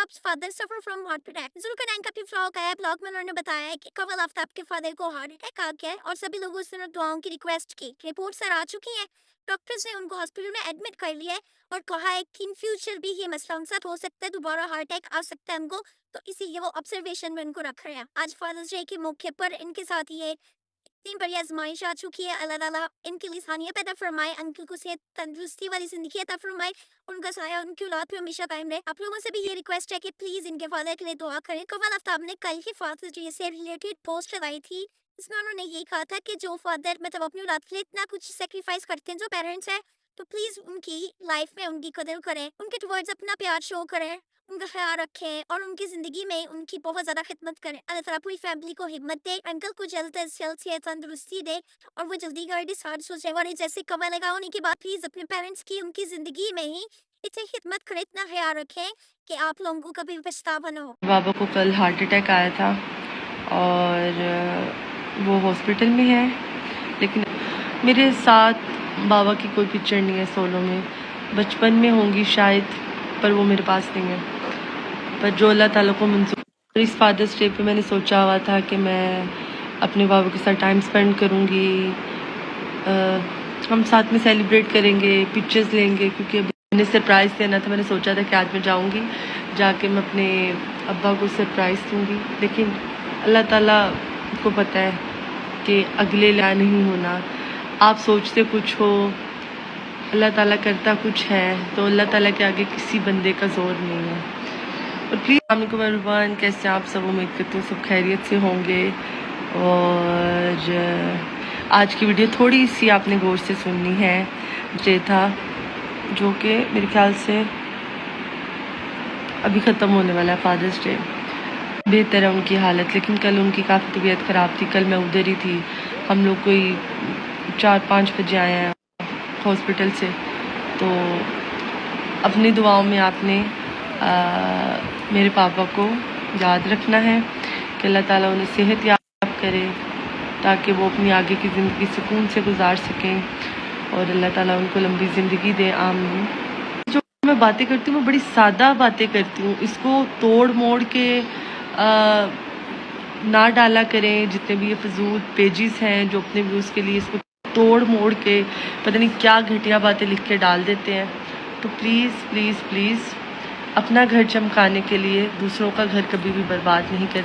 Zulu's father suffer from heart attack. Zulu का 9 का भी व्लॉग आया। व्लॉग में उन्होंने बताया कि कवल आफ्ताब के फादर को हार्ट अटैक आ गया है और सभी लोगों से दुआओं की रिक्वेस्ट की। रिपोर्ट सर आ चुकी है। डॉक्टर्स ने उनको हॉस्पिटल में एडमिट कर लिया है और कहा है कि इन फ्यूचर भी ये मसला उनके साथ हो सकता है, दोबारा हार्ट अटैक आ सकता है उनको, तो इसीलिए वो ऑब्जर्वेशन में उनको रख रहे हैं। आज फादर्स डे के मौके पर इनके साथ ये इतनी बड़ी आजमाइश आ चुकी है। अल्लाह ताला इनके लिए आसानियां पैदा फरमाए, अंकल को सेहत तंदुरुस्ती वाली जिंदगी अता फरमाए, उनका साया उनकी औलाद पे हमेशा कायम रहे। आप लोगों से भी ये रिक्वेस्ट है कि प्लीज इनके फादर के लिए दुआ करें। कवल आफ्ताब ने कल ही फादर्स डे से रिलेटेड पोस्ट लगाई थी, इसमें उन्होंने यही कहा था कि जो फादर मतलब अपनी औलाद के लिए इतना कुछ सेक्रीफाइस करते हैं, जो पेरेंट्स है, तो प्लीज उनकी लाइफ में उनकी कदर करें, उनके टुवर्ड्स अपना प्यार शो करें, उनका ख्याल रखें और उनकी ज़िंदगी में उनकी बहुत ज़्यादा खिदमत करें। अल्लाह ताला पूरी फैमिली को हिम्मत दे, अंकल को जल्द अज जल्द सेहत तंदुरुस्ती दे और वो जल्दी घर डिस्चार्ज हो जाए। और जैसे कमर लगा होने के बाद प्लीज़ अपने पेरेंट्स की उनकी ज़िंदगी में ही इतनी खिदमत करें, इतना ख्याल रखें कि आप लोगों को कभी पछतावा ना हो। बाबा को कल हार्ट अटैक आया था और वो हॉस्पिटल में है, लेकिन मेरे साथ बाबा की कोई पिक्चर नहीं है सोलो में। बचपन में होंगी शायद, पर वो मेरे पास नहीं है। पर जो अल्लाह ताला को मंजूर। इस फादर्स डे पे मैंने सोचा हुआ था कि मैं अपने बाबा के साथ टाइम स्पेंड करूँगी, हम साथ में सेलिब्रेट करेंगे, पिक्चर्स लेंगे, क्योंकि अभी मैंने सरप्राइज़ देना था। मैंने सोचा था कि आज मैं जाऊँगी, जाके मैं अपने अब्बा को सरप्राइज़ दूँगी, लेकिन अल्लाह ताला को पता है कि अगले ला नहीं होना। आप सोचते कुछ हो, अल्लाह ताला करता कुछ है, तो अल्लाह ताला के आगे किसी बंदे का जोर नहीं है। और प्लीज़ अस्सलामुअलैकुम एवरीवन, कैसे आप सब? उम्मीद करती हूँ सब खैरियत से होंगे। और आज की वीडियो थोड़ी सी आपने गौर से सुननी है। डे था जो कि मेरे ख्याल से अभी ख़त्म होने वाला है, फादर्स डे। बेहतर है उनकी हालत, लेकिन कल उनकी काफ़ी तबीयत ख़राब थी। कल मैं उधर ही थी। हम लोग कोई 4-5 बजे आए हैं हॉस्पिटल से। तो अपनी दुआओं में आपने मेरे पापा को याद रखना है कि अल्लाह ताला उन्हें सेहत याब करे, ताकि वो अपनी आगे की ज़िंदगी सुकून से गुजार सकें और अल्लाह ताला उनको लंबी ज़िंदगी दे, आमीन। जो मैं बातें करती हूँ, मैं बड़ी सादा बातें करती हूँ, इसको तोड़ मोड़ के ना डाला करें। जितने भी ये फजूल पेजेस हैं जो अपने व्यूज़ के लिए इसको तोड़ मोड़ के पता नहीं क्या घटिया बातें लिख के डाल देते हैं। तो प्लीज़ प्लीज़ प्लीज़ अपना घर चमकाने के लिए दूसरों का घर कभी भी बर्बाद नहीं कर।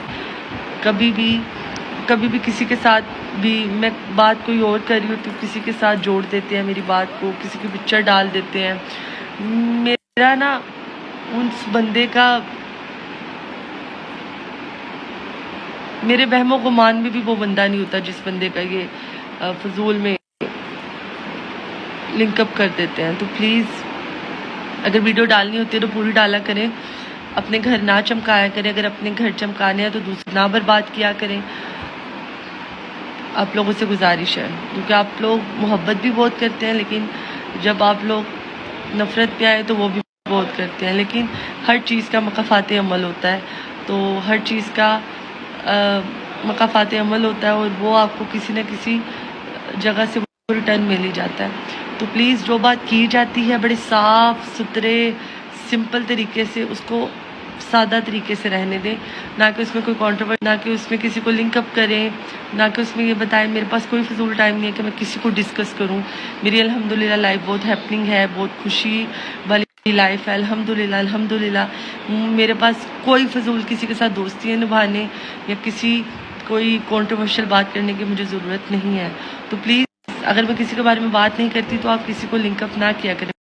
कभी भी किसी के साथ भी मैं बात कोई और कर रही हूँ तो किसी के साथ जोड़ देते हैं मेरी बात को, किसी की पिक्चर डाल देते हैं। मेरा ना उस बंदे का, मेरे वहमो गुमान में भी वो बंदा नहीं होता जिस बंदे का ये फजूल में लिंकअप कर देते हैं। तो प्लीज़ अगर वीडियो डालनी होती है तो पूरी डाला करें, अपने घर ना चमकाया करें। अगर अपने घर चमकाने हैं तो दूसरे ना बर्बाद किया करें। आप लोगों से गुजारिश है, क्योंकि आप लोग मोहब्बत भी बहुत करते हैं, लेकिन जब आप लोग नफ़रत पे आए तो वो भी बहुत करते हैं। लेकिन हर चीज़ का मकाफ़ात अमल होता है, तो हर चीज़ का मकाफ़ात अमल होता है और वो आपको किसी न किसी जगह से रिटर्न मिल ही जाता है। तो प्लीज़ जो बात की जाती है बड़े साफ़ सुथरे सिंपल तरीके से, उसको सादा तरीके से रहने दें, ना कि उसमें कोई कंट्रोवर्सी, ना कि उसमें किसी को लिंकअप करें, ना कि उसमें ये बताएं। मेरे पास कोई फजूल टाइम नहीं है कि मैं किसी को डिस्कस करूं। मेरी अल्हम्दुलिल्लाह लाइफ बहुत हैपनिंग है, बहुत खुशी वाली लाइफ है, अल्हम्दुलिल्लाह अल्हम्दुलिल्लाह। मेरे पास कोई फजूल किसी के साथ दोस्तियाँ निभाने या किसी कोई कंट्रोवर्शियल बात करने की मुझे ज़रूरत नहीं है। तो प्लीज़ अगर मैं किसी के बारे में बात नहीं करती तो आप किसी को लिंकअप ना किया करें।